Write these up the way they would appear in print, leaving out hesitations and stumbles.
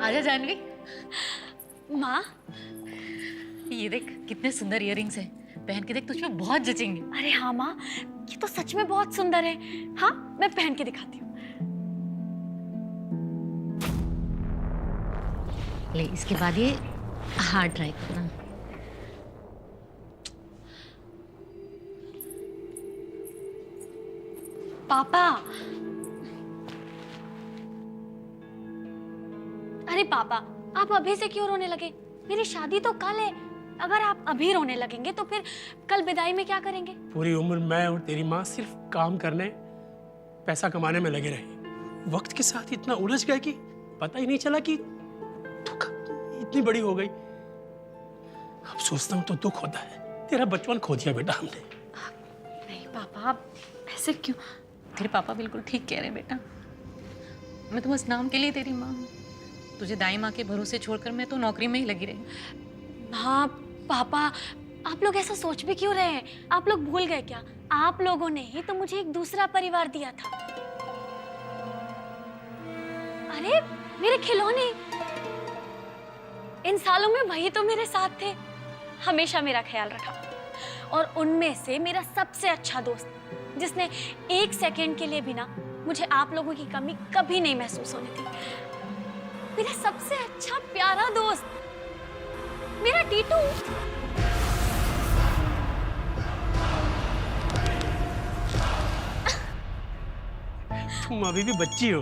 आजा जानवी। माँ, ये देख कितने सुंदर इयररिंग्स हैं, पहन के देख, तुझमें बहुत जचेंगे। अरे हाँ माँ, ये तो सच में बहुत सुंदर है। हाँ, मैं पहन के दिखाती हूँ। ले, इसके बाद ये हार ट्राई करना। पापा, अरे पापा, आप अभी से क्यों रोने लगे? मेरी शादी तो कल है। अगर आप अभी रोने लगेंगे तो फिर कल विदाई में क्या करेंगे? पूरी उम्र मैं और तेरी माँ सिर्फ काम करने, पैसा कमाने में लगे रहे। वक्त के साथ इतना उलझ गए कि पता ही नहीं चला कि तू कब इतनी बड़ी हो गई। अब सोचता हूँ तो दुख होता है। तेरा बचपन खो दिया बेटा हमने। नहीं पापा, आप ऐसे क्यों? तेरे पापा बिल्कुल ठीक कह रहे हैं बेटा। मैं तो बस नाम के लिए तेरी माँ हूँ। तुझे दाई माँ के भरोसे छोड़कर मैं तो नौकरी में ही लगी रही। हाँ पापा, आप लोग ऐसा सोच भी क्यों रहे हैं? आप लोग भूल गए क्या? आप लोगों ने ही तो मुझे एक दूसरा परिवार दिया था। अरे मेरे खिलौने, इन सालों में वही तो मेरे साथ थे, हमेशा मेरा ख्याल रखा। और उनमें से मेरा सबसे अच्छा दोस्त, जिसने एक सेकंड के लिए भी ना मुझे आप लोगों की कमी कभी नहीं महसूस होने दी। मेरा सबसे अच्छा प्यारा दोस्त, मेरा टीटू। तुम अभी भी बच्ची हो।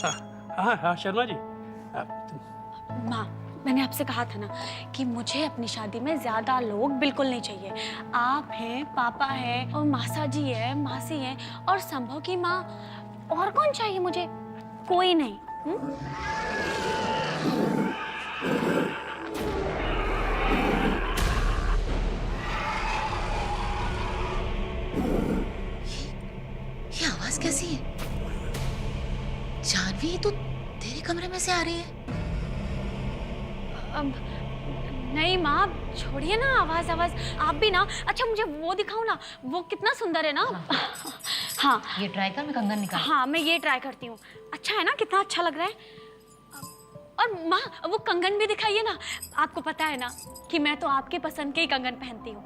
हाँ हाँ हाँ शर्मा जी, माँ, मैंने आपसे कहा था ना कि मुझे अपनी शादी में ज्यादा लोग बिल्कुल नहीं चाहिए। आप हैं, पापा हैं, और मासा जी है, मासी है, और संभव की माँ। और कौन चाहिए मुझे? कोई नहीं। ये आवाज कैसी है? जानवी, तो तेरे कमरे में से आ रही है। अब नहीं माँ, छोड़िए ना आवाज। आप भी ना। अच्छा मुझे वो दिखाओ ना, वो कितना सुंदर है ना। हाँ ये ट्राई कर, मैं कंगन निकाल। हाँ, मैं ये ट्राई करती हूँ। अच्छा है ना, कितना अच्छा लग रहा है। और माँ, वो कंगन भी दिखाइए ना। आपको पता है ना कि मैं तो आपके पसंद के ही कंगन पहनती हूँ।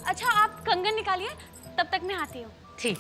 अच्छा आप कंगन निकालिए, तब तक मैं आती हूँ। ठीक।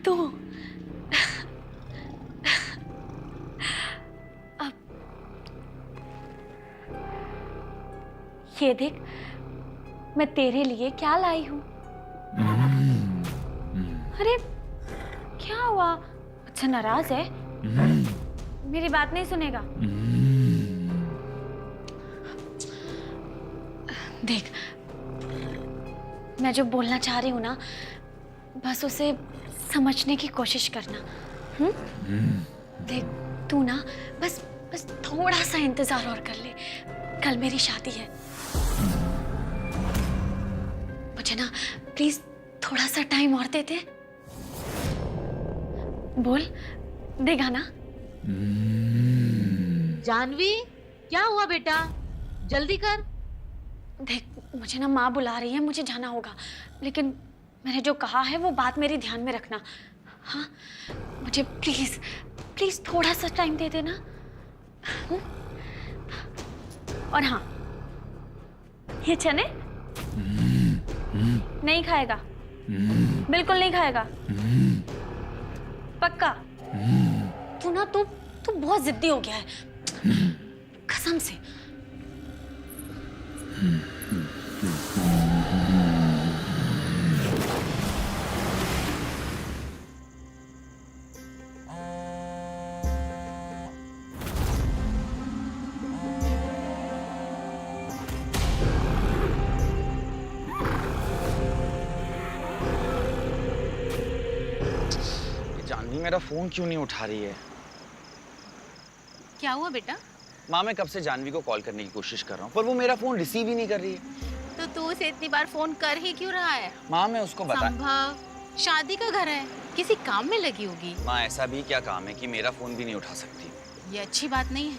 तो अब ये देख, मैं तेरे लिए क्या लाई हूँ। अरे क्या हुआ? अच्छा नाराज है? मेरी बात नहीं सुनेगा? देख, मैं जो बोलना चाह रही हूँ ना, बस उसे समझने की कोशिश करना। देख तू ना बस थोड़ा सा इंतजार और कर ले। कल मेरी शादी है। मुझे ना प्लीज थोड़ा सा टाइम और दे दे। बोल, देगा ना? जानवी, क्या हुआ बेटा? जल्दी कर। देख, मुझे ना माँ बुला रही है, मुझे जाना होगा। लेकिन मैंने जो कहा है वो बात मेरी ध्यान में रखना। हाँ, मुझे प्लीज प्लीज थोड़ा सा टाइम दे देना। और हाँ, ये चने नहीं खाएगा, बिल्कुल नहीं खाएगा, पक्का? तू बहुत जिद्दी हो गया है, कसम से। जानवी मेरा फोन क्यों नहीं उठा रही है? क्या हुआ बेटा? माँ, मैं कब से जानवी को कॉल करने की कोशिश कर रहा हूँ पर वो मेरा फोन रिसीव ही नहीं कर रही है। तो तू उसे इतनी बार फोन कर ही क्यों रहा है? माँ, मैं उसको बता। संभव शादी का घर है, किसी काम में लगी होगी। माँ, ऐसा भी क्या काम है कि मेरा फोन भी नहीं उठा सकती? ये अच्छी बात नहीं है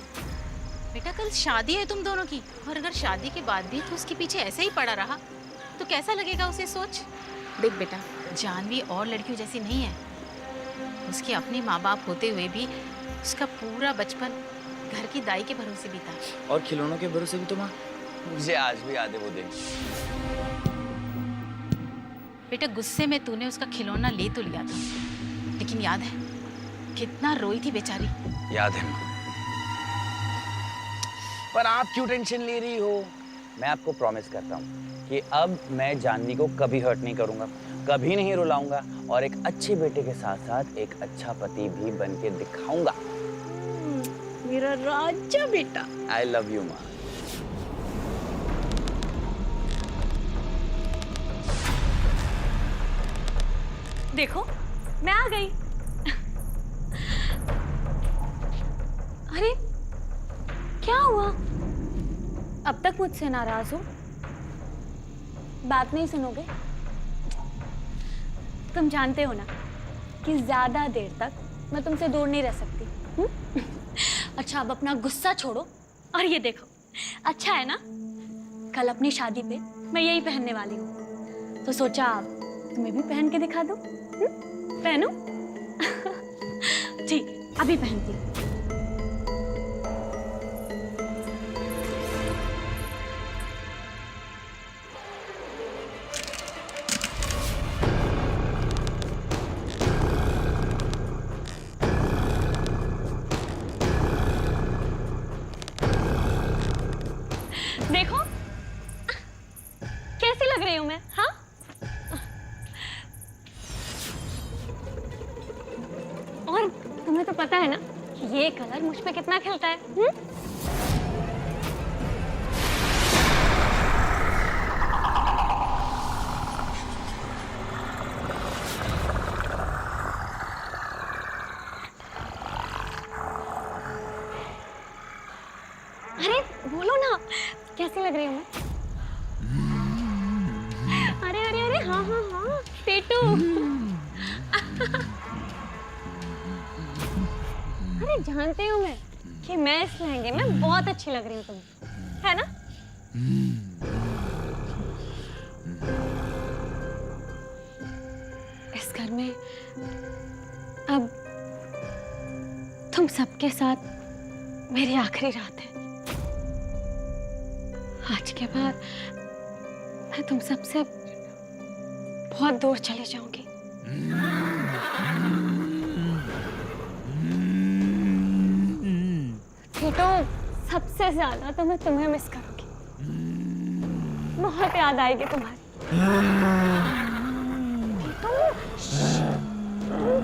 बेटा। कल शादी है तुम दोनों की, और अगर शादी के बाद भी तो उसके पीछे ऐसे ही पड़ा रहा तो कैसा लगेगा उसे? सोच। देख बेटा, जानवी और लड़कियों जैसी नहीं है। उसके अपने माँ बाप होते हुए भी उसका पूरा बचपन घर की दाई के भरोसे बीता। और खिलौनों के भरोसे भी तो माँ। मुझे आज भी याद है वो दिन। बेटा, गुस्से में तूने उसका खिलौना ले तो लिया था, लेकिन याद है कितना रोई थी बेचारी? याद है माँ। पर आप क्यों टेंशन ले रही हो? मैं आपको प्रॉमिस करता हूँ कि अब मैं जानवी को कभी हर्ट नहीं करूंगा, कभी नहीं रुलाऊंगा, और एक अच्छे बेटे के साथ साथ एक अच्छा पति भी बन के दिखाऊंगा। मेरा राजा बेटा। आई लव यू माँ। देखो, मैं आ गई। अरे क्या हुआ? अब तक मुझसे नाराज हो? बात नहीं सुनोगे? तुम जानते हो ना कि ज्यादा देर तक मैं तुमसे दूर नहीं रह सकती। अच्छा, अब अपना गुस्सा छोड़ो और ये देखो, अच्छा है ना? कल अपनी शादी पे मैं यही पहनने वाली हूँ, तो सोचा तुम्हें भी पहन के दिखा दूं। पहनो। ठीक, अभी पहनती हूँ। देखो कैसी लग रही हूँ मैं, हाँ? और तुम्हें तो पता है ना कि ये कलर मुझ पे कितना खिलता है। अरे बोलो ना, कैसी लग रही हूँ मैं? अरे अरे अरे, हाँ हाँ हाँ, पेटू। अरे जानती हूँ मैं कि मैं इस लहंगे में बहुत अच्छी लग रही हूँ तुम्हें, है ना? इस घर में अब तुम सबके साथ मेरी आखिरी रात है। आज के बाद मैं तुम सबसे बहुत दूर चली जाऊंगी। तो सबसे ज्यादा तो मैं तुम्हें मिस करूंगी, बहुत याद आएगी तुम्हारी। तो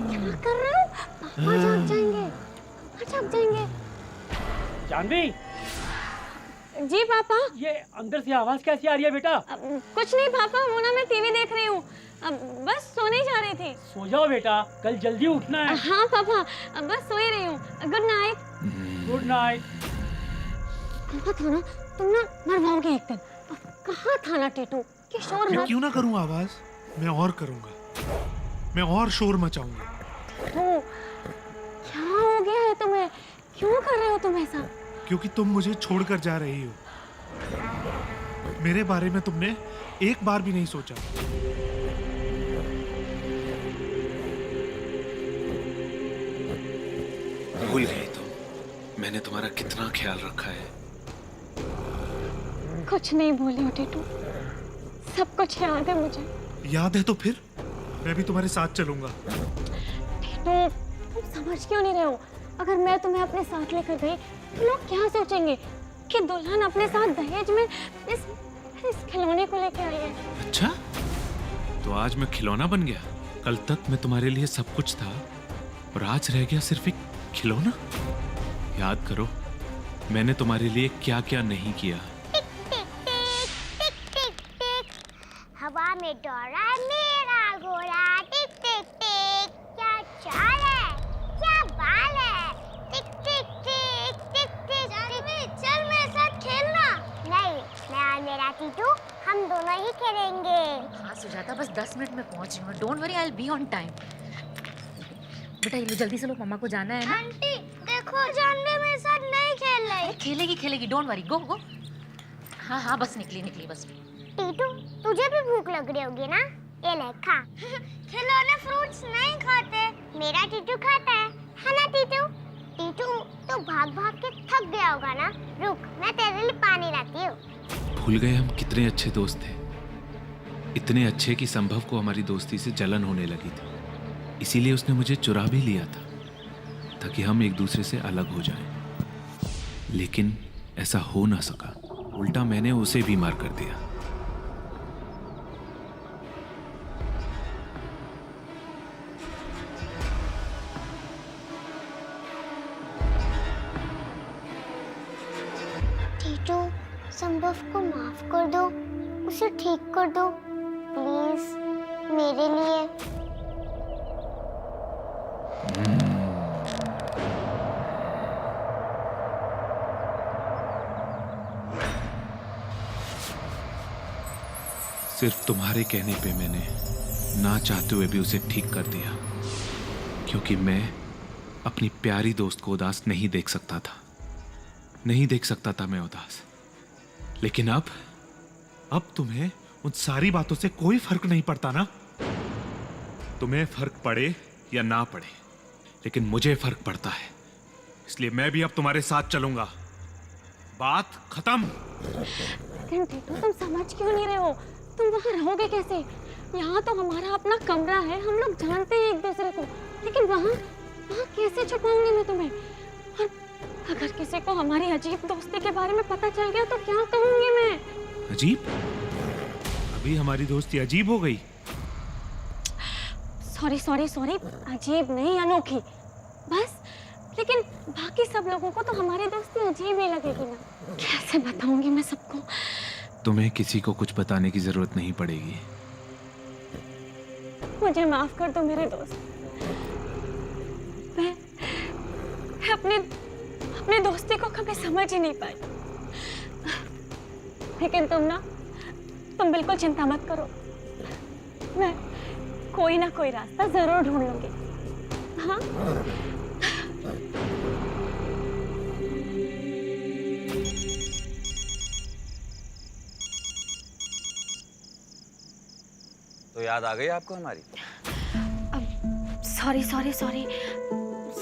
क्या कर रहे हो? पापा जाग जाएंगे, पापा जाग जाएंगे। जानवी, जी पापा। ये अंदर से आवाज कैसी आ रही है बेटा? कुछ नहीं पापा, वो ना मैं टीवी देख रही हूँ, बस सोने जा रही थी। सो जाओ बेटा, कल जल्दी उठना है। हाँ पापा, बस सो ही रही हूँ। Good night. Good night. कहाँ था ना तुम, ना मरवाओगे एक दिन। कहाँ था ना टीटू कि शोर मैं मत। क्यों ना करूँ आवाज, मैं और करूँगा, मैं और शोर मचाऊंगा। टीटू, क्या हो गया है तुम्हें? क्यों कर रहे हो तुम ऐसा? क्योंकि तुम मुझे छोड़कर जा रही हो। मेरे बारे में तुमने एक बार भी नहीं सोचा। भूल गई तुम, मैंने तुम्हारा कितना ख्याल रखा है। कुछ नहीं भूली हूँ टीटू, सब कुछ याद है मुझे। याद है तो फिर मैं भी तुम्हारे साथ चलूंगा। टीटू, तुम समझ क्यों नहीं रहे हो? अगर मैं तुम्हें अपने साथ लेकर गई तो लोग क्या सोचेंगे कि दुल्हन अपने साथ दहेज में इस खिलौने को लेके आई है। अच्छा, तो आज मैं खिलौना बन गया। कल तक मैं तुम्हारे लिए सब कुछ था और आज रह गया सिर्फ एक खिलौना। याद करो मैंने तुम्हारे लिए क्या क्या नहीं किया। हवा में दौड़ा मेरा घोड़ा, टिक टिक टिक। क्या चाल है, क्या बाल है, टिक टिक टिक टिक टिक। चल मेरे साथ खेलना। नहीं, मैं और मेरा टीटू हम दोनों ही खेलेंगे। हाँ सुजाता, बस 10 मिनट में पहुंच रही हूँ। Don't worry, I will be on time. बेटा ये लो, जल्दी से लो, मम्मा को जाना है ना। आंटी देखो, जानवी मेरे साथ नहीं खेल रही। खेलेगी खेलेगी, डोंट वरी, गो गो। हाँ हाँ, बस निकली बस। टीटू तुझे भी भूख लग रही होगी ना, ये ले खा। खिलौने फ्रूट्स नहीं खाते, मेरा टीटू खाता है ना टीटू? टीटू तू भाग भाग के थक गया होगा ना, रुक मैं तेरे लिए पानी लाती हूँ। भूल गए हम कितने अच्छे दोस्त थे, इतने अच्छे कि संभव को हमारी दोस्ती से जलन होने लगी थी। इसीलिए उसने मुझे चुरा भी लिया था ताकि हम एक दूसरे से अलग हो जाएं। लेकिन ऐसा हो ना सका, उल्टा मैंने उसे भी मार कर दिया। टीटू संभव को माफ कर दो, उसे ठीक कर दो प्लीज, मेरे लिए। सिर्फ तुम्हारे कहने पे मैंने ना चाहते हुए भी उसे ठीक कर दिया, क्योंकि मैं अपनी प्यारी दोस्त को उदास नहीं देख सकता था। नहीं देख सकता था मैं उदास। लेकिन अब तुम्हें उन सारी बातों से कोई फर्क नहीं पड़ता ना? तुम्हें फर्क पड़े या ना पड़े, लेकिन मुझे फर्क पड़ता है। इसलिए मैं भी अब तुम्हारे साथ चलूंगा। बात खत्म। लेकिन टीटू तुम समझ क्यों नहीं रहे हो? तुम वहाँ रहोगे कैसे? यहाँ तो हमारा अपना कमरा है, हम लोग जानते हैं एक दूसरे को, लेकिन वहाँ कैसे छुपाऊंगी मैं तुम्हें? और अगर किसी को हमारी अजीब दोस्ती के बारे में पता चल गया तो क्या कहूंगी मैं? अजीब? अभी हमारी दोस्ती अजीब हो गई? सॉरी, अजीब नहीं, अनोखी बस। लेकिन बाकी सब लोगों को तो हमारी दोस्ती अजीब ही लगेगी ना। कैसे बताऊंगी मैं सबको? तुम्हें किसी को कुछ बताने की जरूरत नहीं पड़ेगी। मुझे माफ कर दो मेरे दोस्त। मैं अपने दोस्ती को कभी समझ ही नहीं पाई। लेकिन तुम बिल्कुल चिंता मत करो, मैं कोई ना कोई रास्ता जरूर ढूंढ लूंगी। हाँ, तो याद आ गई आपको हमारी?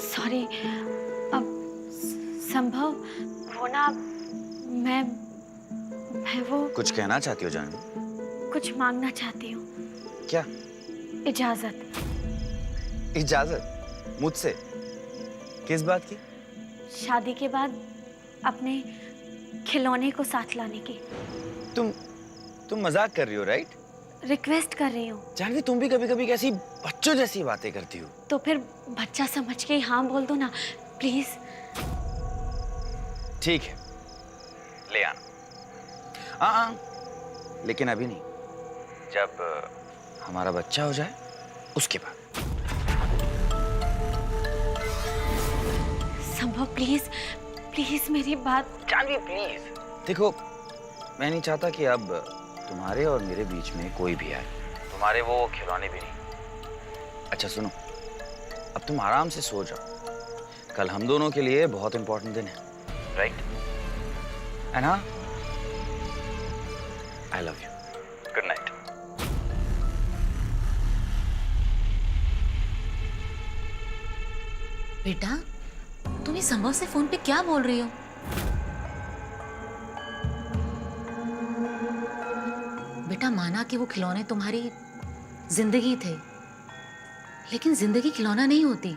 सॉरी। अब संभव वो ना, मैं वो कुछ कहना चाहती हो जानवी? कुछ मांगना चाहती हूँ। क्या? इजाजत। इजाजत? मुझसे? किस बात की? शादी के बाद अपने खिलौने को साथ लाने की। तुम मजाक कर रही हो, राइट? रिक्वेस्ट कर रही हूँ। जानवी तुम भी कभी कभी कैसी बच्चों जैसी बातें करती हो। तो फिर बच्चा समझ के हाँ बोल दो ना प्लीज। ठीक है, ले आना। हाँ, लेकिन अभी नहीं, जब हमारा बच्चा हो जाए उसके बाद। संभव प्लीज मेरी बात। जानवी प्लीज। देखो, मैं नहीं चाहता कि अब तुम्हारे और मेरे बीच में कोई भी आए, तुम्हारे वो खिलौने भी नहीं। अच्छा सुनो, अब तुम आराम से सो जाओ, कल हम दोनों के लिए बहुत इंपॉर्टेंट दिन है, राइट? एंड हाँ, I love you. Good night. बेटा तुम इस संभव से फोन पे क्या बोल रही हो? बेटा, माना कि वो खिलौने तुम्हारी जिंदगी थे, लेकिन जिंदगी खिलौना नहीं होती।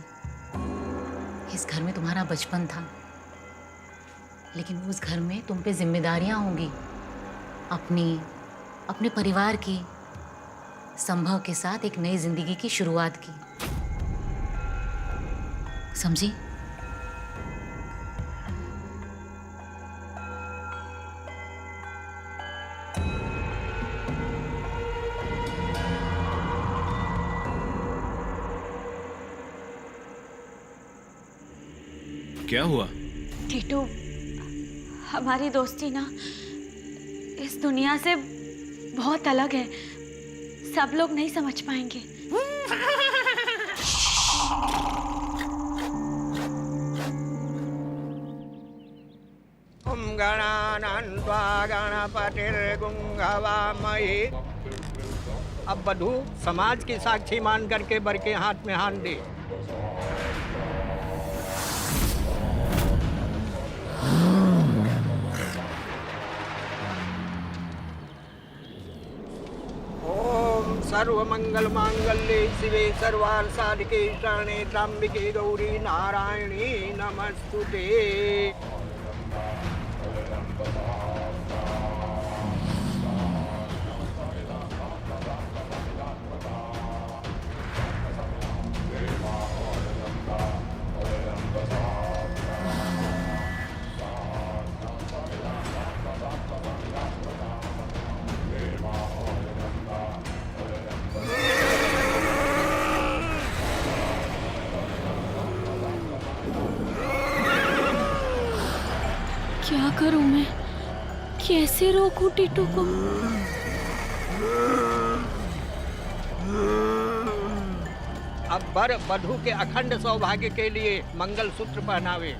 इस घर में तुम्हारा बचपन था, लेकिन उस घर में तुम पे जिम्मेदारियां होंगी, अपने परिवार की। संभव के साथ एक नई जिंदगी की शुरुआत की, समझी? क्या हुआ? टीटू, हमारी दोस्ती ना इस दुनिया से बहुत अलग है। सब लोग नहीं समझ पाएंगे। ओम गणानान्त्वा गणपतिर्गुं हवामहे। अब वधू समाज की साक्षी मान करके बर के हाथ में हाथ दे। ओम सर्वमंगल मांगल्ये शिवे सर्वार्थ साधिके शरणे त्र्यंबके गौरी नारायणी नमस्तुते। क्या करूं मैं? कैसे रोकूं टीटू को? अब वर वधू के अखंड सौभाग्य के लिए मंगल सूत्र पहनावे।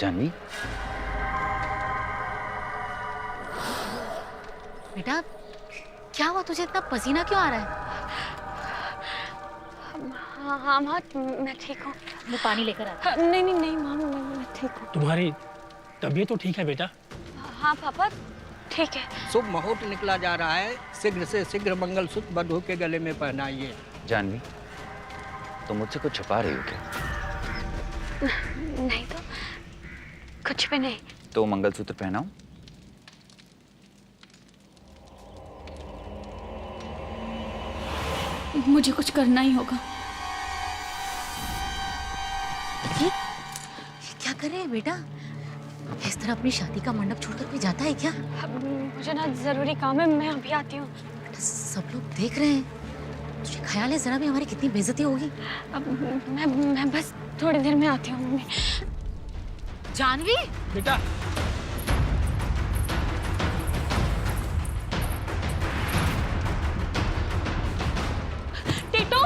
जानवी, बेटा, क्या हुआ तुझे? इतना पसीना क्यों आ रहा है? हाँ हाँ माँ, मैं ठीक हूँ। वो पानी लेकर आ। नहीं नहीं नहीं माँ, मैं ठीक हूँ। तुम्हारी तबीयत तो ठीक है बेटा? हाँ पापा, ठीक है। शुभ मुहूर्त निकला जा रहा है, शीघ्र से शीघ्र मंगल सूत्र वधू के गले में पहनाइए। जानवी, तुम मुझसे कुछ छुपा रही हो क्या? नहीं तो कुछ भी नहीं। तो मंगलसूत्र पहनाऊं? मुझे कुछ करना ही होगा। ये क्या कर रहे हैं बेटा? इस तरह अपनी शादी का मंडप छोड़कर कोई जाता है क्या? मुझे ना जरूरी काम है, मैं अभी आती हूँ। बेटा, सब लोग देख रहे हैं। तुझे ख्याल है जरा भी हमारी कितनी बेइज्जती होगी? अब मैं बस थोड़ी देर में आती हूँ मम्मी। जानवी, बेटा, टीटू,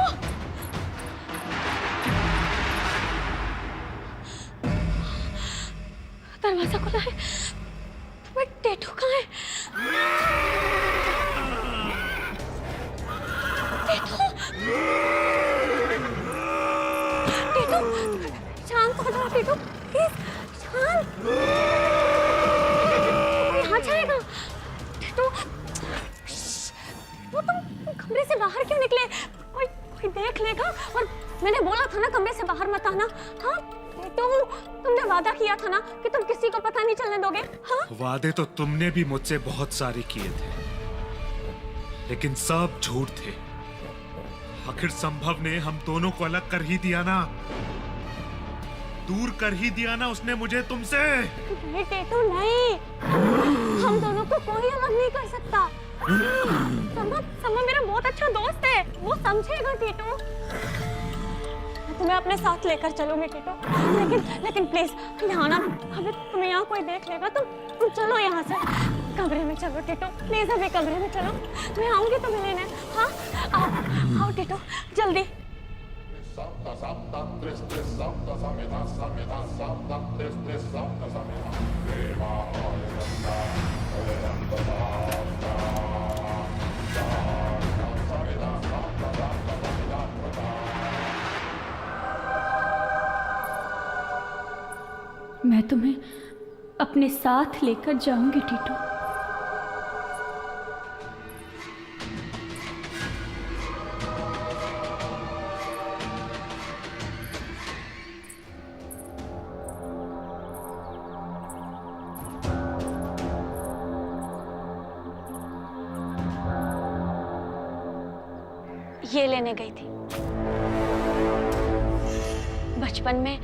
दरवाजा खुला है। बट टीटू कहाँ है? टीटू, शांत हो जाओ टीटू, प्लीज शांत। यहाँ जाएगा टीटू। कि तुम किसी को पता नहीं चलने दोगे? हाँ? वादे तो तुमने भी मुझसे बहुत सारे किए थे, लेकिन सब झूठ थे। आखिर संभव ने हम दोनों को अलग कर ही दिया ना, दूर कर ही दिया ना उसने मुझे तुमसे। नहीं टीटू नहीं, हम दोनों को कोई अलग नहीं कर सकता। संभव मेरा बहुत अच्छा दोस्त है, वो समझेगा टीटू। मैं तुम्हें अपने साथ लेकर चलूंगी टीटू, लेकिन प्लीज यहाँ ना, अभी तुम्हें यहाँ कोई देख लेगा तो तुम चलो यहाँ से, कमरे में चलो टीटू, प्लीज अभी कमरे में चलो। मैं आऊंगी तुम्हें लेने। हाँ आओ टीटू जल्दी। मैं तुम्हें अपने साथ लेकर जाऊंगी टीटू। ये लेने गई थी, बचपन में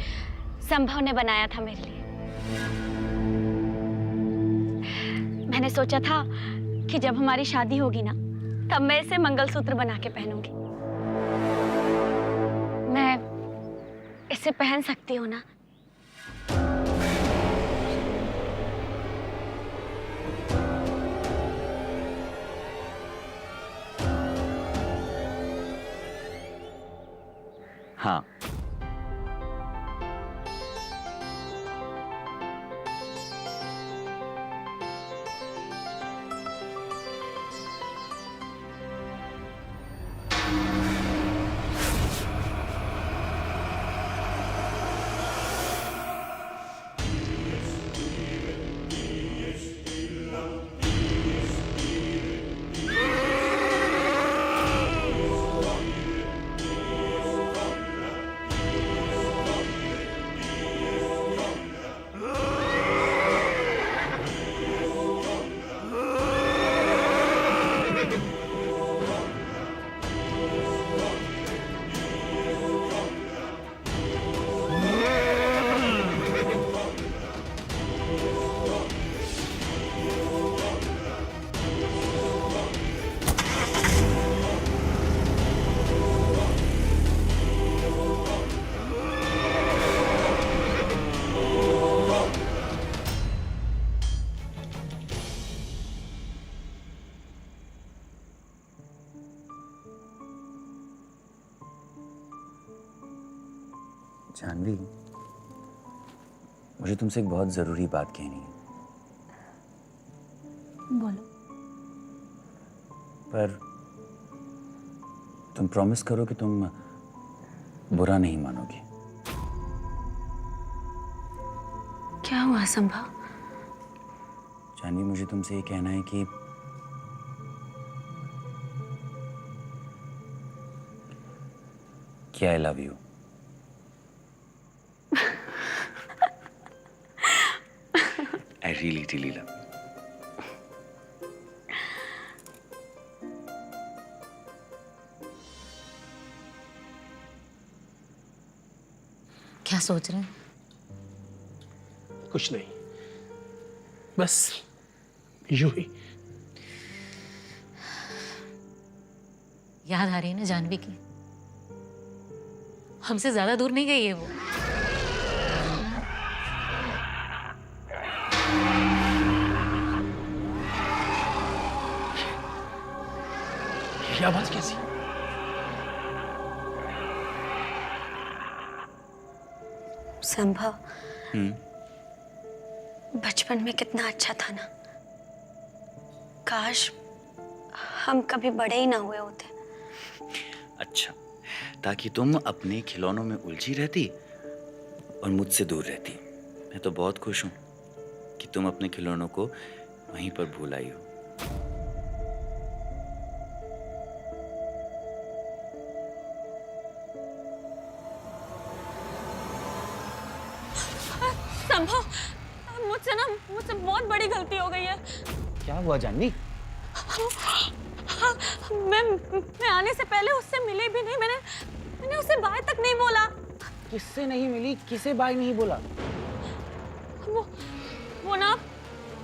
संभव ने बनाया था मेरे लिए। मैंने सोचा था कि जब हमारी शादी होगी ना, तब मैं इसे मंगलसूत्र बना के पहनूंगी। मैं इसे पहन सकती हूँ ना? हाँ। जानवी, मुझे तुमसे एक बहुत जरूरी बात कहनी है। बोलो। पर तुम प्रॉमिस करो कि तुम बुरा नहीं मानोगी। क्या हुआ संभव? जानवी, मुझे तुमसे ये कहना है कि I love you. I really, really love you. क्या सोच रहे हैं? कुछ नहीं, बस यूं ही। याद आ रही है ना जानवी की? हमसे ज्यादा दूर नहीं गई है वो। ये आवाज कैसी? संभव बचपन में कितना अच्छा था ना। काश हम कभी बड़े ही ना हुए होते। अच्छा, ताकि तुम अपने खिलौनों में उलझी रहती और मुझसे दूर रहती। मैं तो बहुत खुश हूं कि तुम अपने खिलौनों को वहीं पर भूल आई हो। संभव मुझसे बहुत बड़ी गलती हो गई है। क्या हुआ जानवी? मैं आने से पहले उससे मिली भी नहीं। मैंने उससे बाय तक नहीं बोला। किससे नहीं मिली? किसे बाय नहीं बोला? वो ना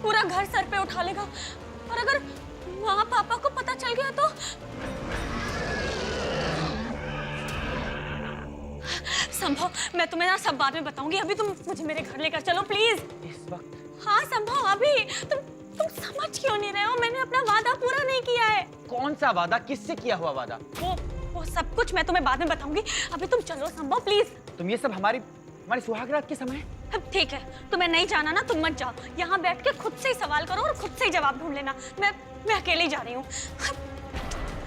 पूरा घर सर पे उठा लेगा, और अगर माँ पापा को पता चल गया तो संभव, मैं तुम्हें ना सब बाद में बताऊंगी। अभी तुम मुझे मेरे घर लेकर चलो प्लीज। इस वक्त? हाँ संभव, अभी तुम समझ क्यों नहीं रहे हो? मैंने अपना वादा पूरा नहीं किया है। कौन सा वादा? किससे किया हुआ वादा? वो सब कुछ मैं तुम्हें बाद में बताऊंगी। अभी तुम चलो संभव प्लीज। तुम ये सब हमारी सुहागरात के समय? अब ठीक है, तुम्हें नहीं जाना ना, तुम मत जाओ। यहाँ बैठ के खुद से ही सवाल करो और खुद से ही जवाब ढूंढ लेना। मैं अकेले जा रही हूँ।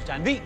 जानवी,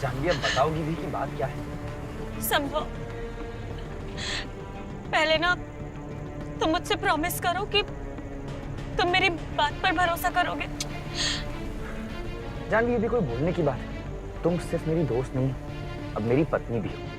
जानवी, अब बताओगी भी कि बात क्या है? संभव, पहले ना तुम मुझसे प्रॉमिस करो कि तुम मेरी बात पर भरोसा करोगे। जानवी, ये भी कोई भूलने की बात है? तुम सिर्फ मेरी दोस्त नहीं, अब मेरी पत्नी भी हो।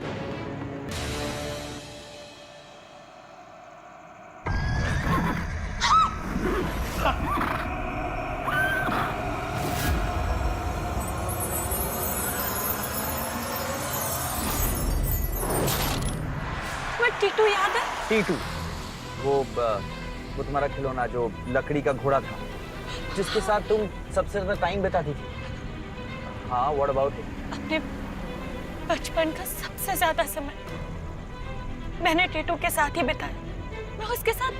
टीटू याद है? टीटू, वो तुम्हारा खिलौना जो लकड़ी का घोड़ा था, जिसके साथ तुम सबसे ज्यादा टाइम बिताती थी। हाँ, व्हाट अबाउट इट? अपने बचपन का सबसे ज्यादा समय मैंने टीटू के साथ ही बिताया। मैं उसके साथ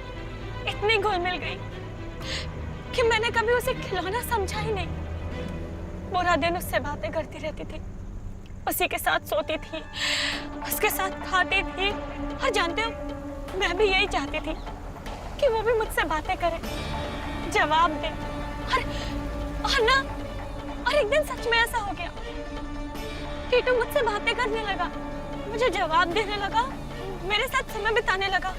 इतनी घुल मिल गई कि मैंने कभी उसे खिलौना समझा ही नहीं। पूरा दिन उससे बातें करती रहती थी, उसी के साथ सोती थी, उसके साथ खाती थी। और जानते हो, मैं भी यही चाहती थी कि वो भी मुझसे बातें करे, जवाब दे। और एक दिन सच में ऐसा हो गया। टीटू मुझसे बातें करने लगा, मुझे जवाब देने लगा, मेरे साथ समय बिताने लगा।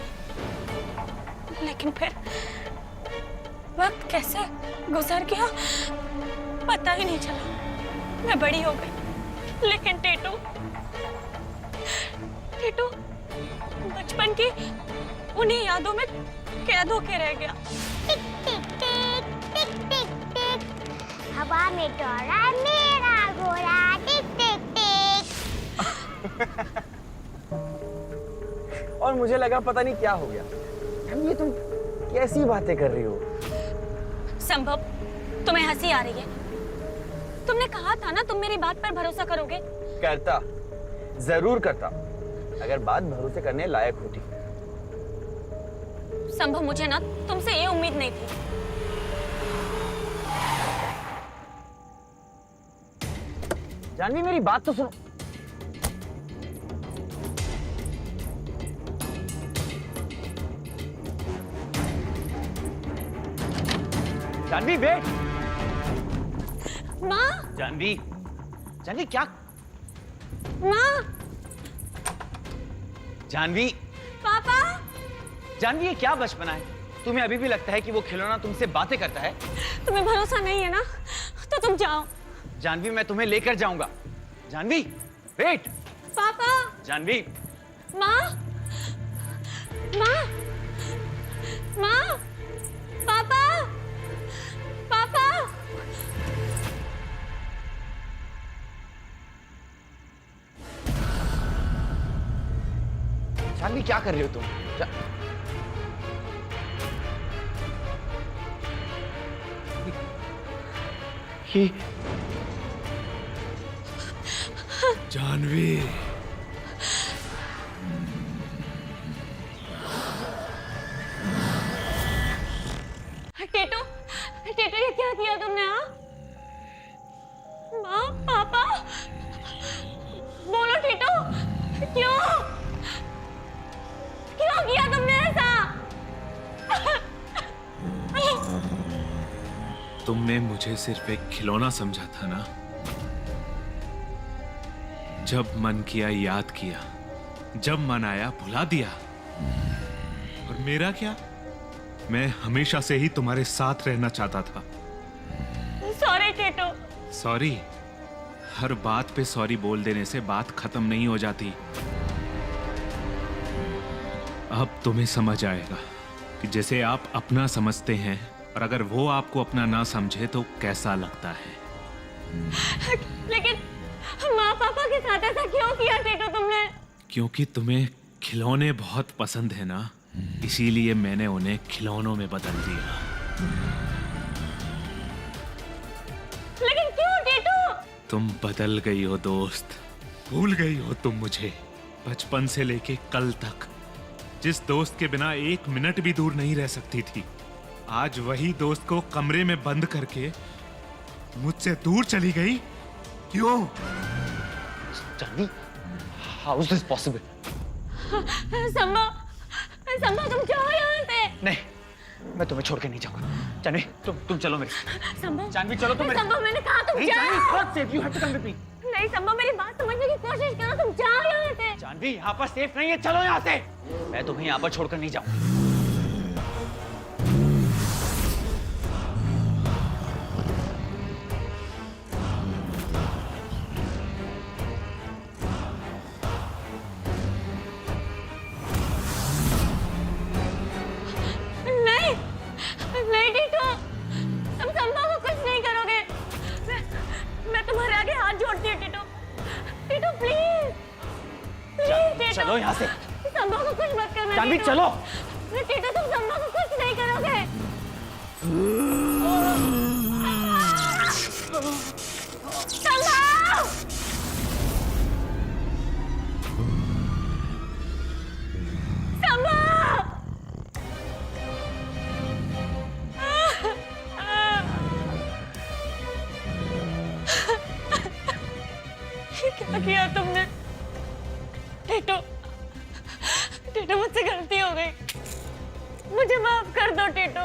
लेकिन फिर वक्त कैसे गुजर गया पता ही नहीं चला। मैं बड़ी हो गई, लेकिन टीटू बचपन की उन्हीं यादों में कैद होके रह गया। टिक टिक टिक टिक टिक टिक, हवा में दौड़ा मेरा घोड़ा। टिक टिक टिक। और मुझे लगा पता नहीं क्या हो गया। ये तुम कैसी बातें कर रही हो? संभव, तुम्हें हंसी आ रही है? तुमने कहा था ना तुम मेरी बात पर भरोसा करोगे। करता, जरूर करता, अगर बात भरोसे करने लायक होती। संभव, मुझे ना तुमसे ये उम्मीद नहीं थी। जानवी, मेरी बात तो सुनो। जानवी, वेट। माँ, जानवी, जानवी क्या? माँ, जानवी, पापा। जानवी, ये क्या बचपना है? तुम्हें अभी भी लगता है कि वो खिलौना तुमसे बातें करता है? तुम्हें भरोसा नहीं है ना, तो तुम जाओ। जानवी, मैं तुम्हें लेकर जाऊंगा। जानवी, वेट। पापा। जानवी। माँ, माँ, माँ, पापा, पापा। जानवी, क्या कर रही हो तुम? जानवी, टीटू, टीटू, ये क्या किया तुमने? हाँ, माँ, पापा। क्यों क्यों किया तुमने ऐसा? तुमने मुझे सिर्फ एक खिलौना समझा था ना। जब मन किया याद किया, जब मन आया भुला दिया। और मेरा क्या? मैं हमेशा से ही तुम्हारे साथ रहना चाहता था। सॉरी टीटू। सॉरी? हर बात पे सॉरी बोल देने से बात खत्म नहीं हो जाती। अब तुम्हें समझ आएगा कि जैसे आप अपना समझते हैं और अगर वो आपको अपना ना समझे तो कैसा लगता है। लेकिन माँ पापा के साथ ऐसा क्यों किया टीटू तुमने? क्योंकि तुम्हें खिलौने बहुत पसंद है ना, इसीलिए मैंने उन्हें खिलौनों में बदल दिया। लेकिन क्यों टीटू? तुम बदल गई हो दोस्त, भूल गई हो तुम मुझे। बचपन से लेके कल तक जिस दोस्त के बिना एक मिनट भी दूर नहीं रह सकती थी, आज वही दोस्त को कमरे में बंद करके मुझसे दूर चली गई। क्यों? Janvi, how is this possible? संभव तुम जाओ यहाँ से। नहीं, मैं तुम्हें छोड़ के नहीं जाऊंगा। जानवी, तुम चलो मेरे साथ। संभव, जानवी चलो तुम मेरे साथ। संभव मैंने कहा तुम नहीं, जाओ। Janvi, God save you, you have to come with me. नहीं संभव, मेरी बात समझने की कोशिश करो, तुम जाओ यहाँ से। जानवी, यहाँ पर सेफ नहीं है, चलो यहाँ से। मैं तुम्हें यहाँ पर छोड़कर नहीं जाऊंगा। नहीं टीटू, तुम संभव को कुछ नहीं करोगे। मैं तुम्हारे आगे हाथ जोड़ती हूँ टीटू। Titu please, please Titu. चलो यहाँ से। संभव को कुछ मत करना। जानवी टीटू। चलो। टीटू तुम संभव को कुछ नहीं करोगे। संभव! संभव! क्या किया तुमने? टीटू, टीटू मुझसे गलती हो गई, मुझे माफ कर दो टीटू।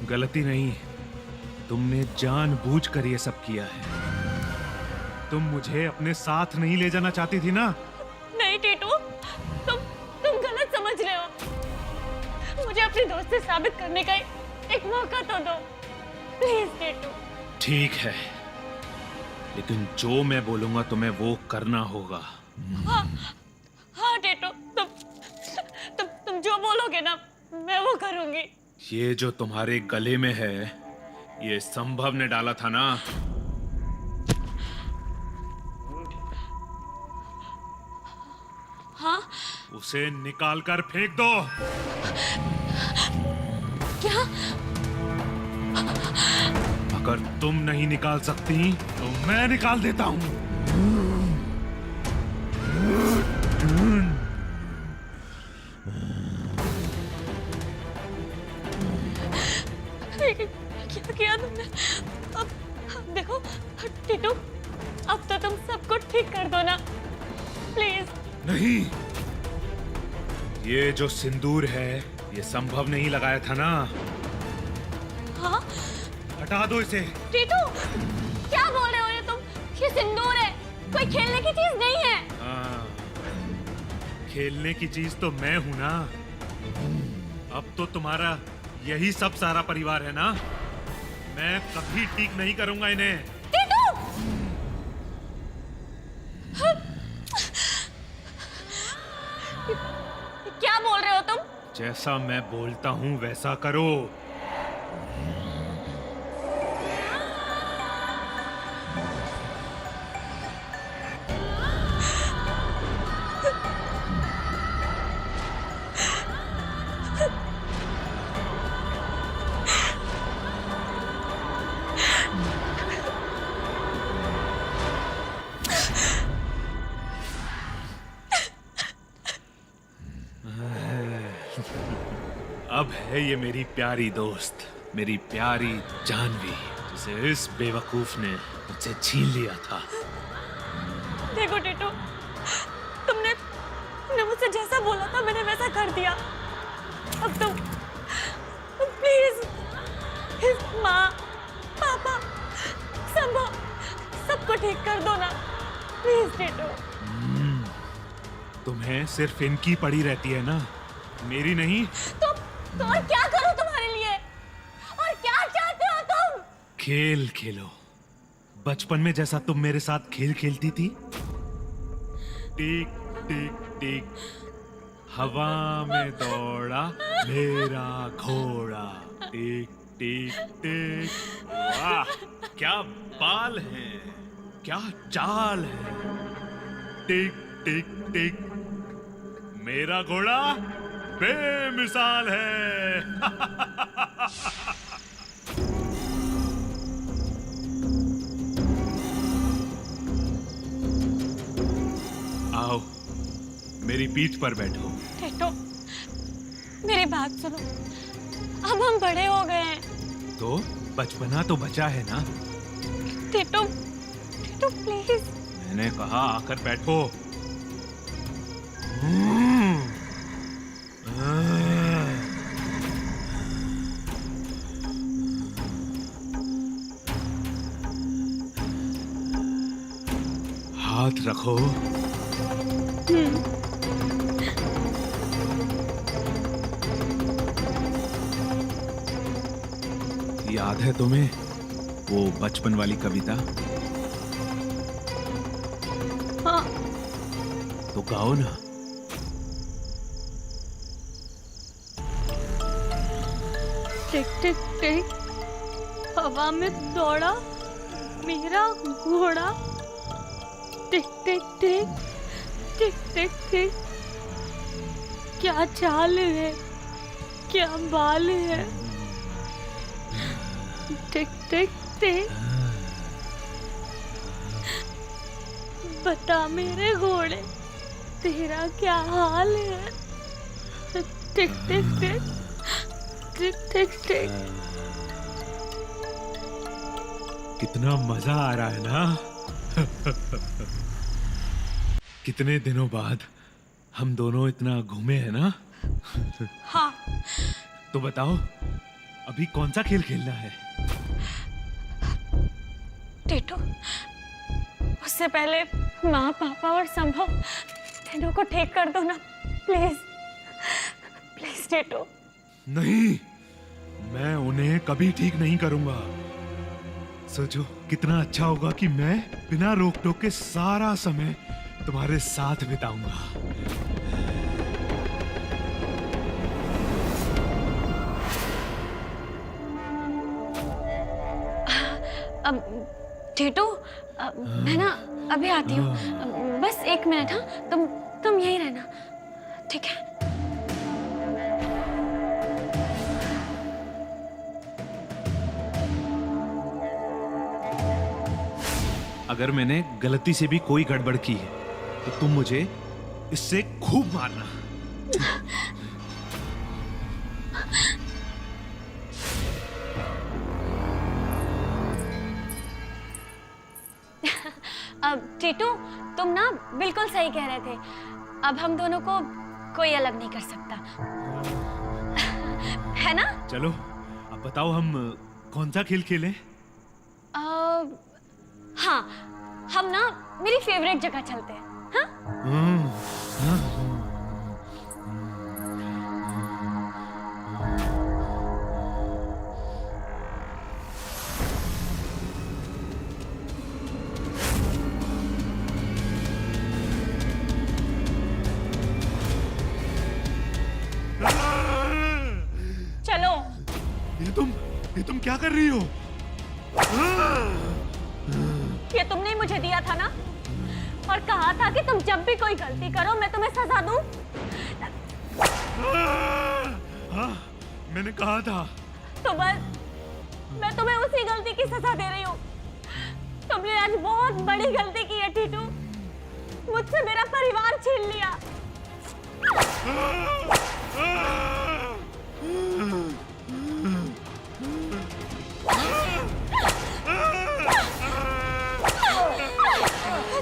गलती नहीं, तुमने जानबूझकर ये सब किया है। तुम मुझे अपने साथ नहीं ले जाना चाहती थी ना? नहीं टीटू, तुम गलत समझ रहे हो। मुझे अपनी दोस्त से साबित करने का एक मौका तो दो, प्लीज टीटू। ठीक है, लेकिन जो मैं बोलूंगा तुम्हें वो करना होगा। हाँ टीटू, तुम जो बोलोगे ना मैं वो करूंगी। ये जो तुम्हारे गले में है, ये संभव ने डाला था ना? हाँ? उसे निकाल कर फेंक दो। क्या? अगर तुम नहीं निकाल सकती तो मैं निकाल देता हूं। क्या किया तुमने? अब देखो टीटू, अब तो तुम सब कुछ ठीक कर दो ना, प्लीज। नहीं, ये जो सिंदूर है ये संभव नहीं लगाया था ना? हाँ? हटा दो इसे। टीटू, क्या बोल रहे हो ये तुम? ये सिंदूर है, कोई खेलने की चीज नहीं है। हाँ, खेलने की चीज तो मैं हूं ना। अब तो तुम्हारा यही सब सारा परिवार है ना? मैं कभी ठीक नहीं करूंगा इन्हें। टीटू! क्या बोल रहे हो तुम? जैसा मैं बोलता हूं वैसा करो। अब है ये मेरी प्यारी दोस्त, मेरी प्यारी जानवी, जिसे इस बेवकूफ ने मुझसे छीन लिया था। देखो टीटू, बोला था मैंने वैसा कर दिया। अब तुम प्लीज माँ पापा सबको ठीक कर दो ना प्लीज टिटू। तुम्हें सिर्फ इनकी पड़ी रहती है ना, मेरी नहीं। तो और क्या करूं तुम्हारे लिए? और क्या चाहते हो तुम? खेल खेलो, बचपन में जैसा तुम मेरे साथ खेल खेलती थी। टिक टिक टिक, हवा में दौड़ा मेरा घोड़ा। टिक टिक टिक। वाह क्या बाल हैं, क्या चाल है। टिक टिक टिक, मेरा घोड़ा बेमिसाल है। आओ मेरी पीठ पर बैठो। टिटू मेरी बात सुनो, अब हम बड़े हो गए हैं। तो बचपना तो बचा है ना। टिटू प्लीज। मैंने कहा आकर बैठो। हाथ रखो। याद है तुम्हें वो बचपन वाली कविता? हाँ। तो गाओ ना। टिक टिक टिक, हवा में दौड़ा मेरा घोड़ा। टिक टिक टिक टिक टिक टिक, क्या चाल है, क्या बाल है। टिक टिक टिक, बता मेरे घोड़े तेरा क्या हाल है। टिक टिक टिक टिक टिक टिक। कितना मजा आ रहा है ना। कितने दिनों बाद हम दोनों इतना घूमे हैं ना। हाँ। तो बताओ अभी कौन सा खेल खेलना है? टिटू उससे पहले माँ पापा और संभव तीनों को ठीक कर दो ना प्लीज प्लीज टिटू। नहीं, मैं उन्हें कभी ठीक नहीं करूंगा। सोचो कितना अच्छा होगा कि मैं बिना रोक टोक के सारा समय तुम्हारे साथ बिताऊंगा। अब टिटू मैं ना अभी आती हूँ, बस 1 मिनट। हाँ तुम यहीं रहना, ठीक है? अगर मैंने गलती से भी कोई गड़बड़ की है तो तुम मुझे इससे खूब मारना। अब टिटू तुम ना बिल्कुल सही कह रहे थे। अब हम दोनों को कोई अलग नहीं कर सकता, है ना? चलो अब बताओ हम कौन सा खेल खेलें? हाँ, हम ना मेरी फेवरेट जगह चलते हैं। हाँ? चलो। ये तुम क्या कर रही हो? ये तुमने ही मुझे दिया था ना, और कहा था कि तुम जब भी कोई गलती करो मैं तुम्हें सजा दूं। हाँ, मैंने कहा था। तो बस मैं तुम्हें उसी गलती की सजा दे रही हूँ। तुमने आज बहुत बड़ी गलती की है टीटू, मुझसे मेरा परिवार छीन लिया।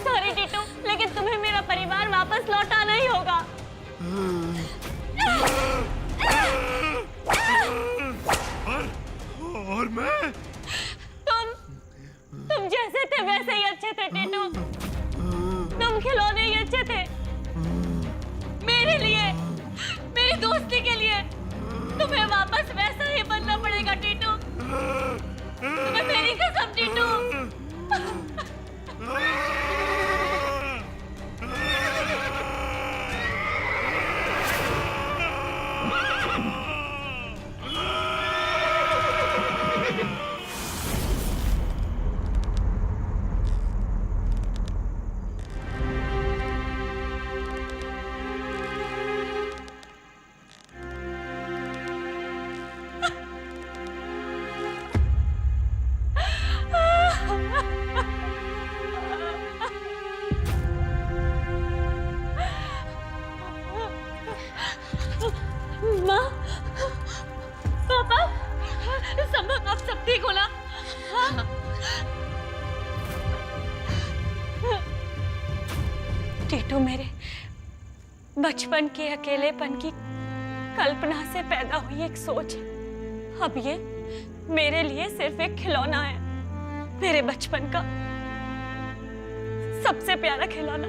सॉरी टीटू, लेकिन तुम्हें मेरा परिवार वापस लौटाना ही होगा। दोस्ती के लिए तुम्हें वापस वैसा ही बनना पड़ेगा टीटू। तुम्हें मेरी कसम टीटू। माँ, पापा, संभव आप सब ठीक हो ना? टीटू मेरे बचपन के अकेलेपन की कल्पना से पैदा हुई एक सोच है। अब ये मेरे लिए सिर्फ एक खिलौना है, मेरे बचपन का सबसे प्यारा खिलौना।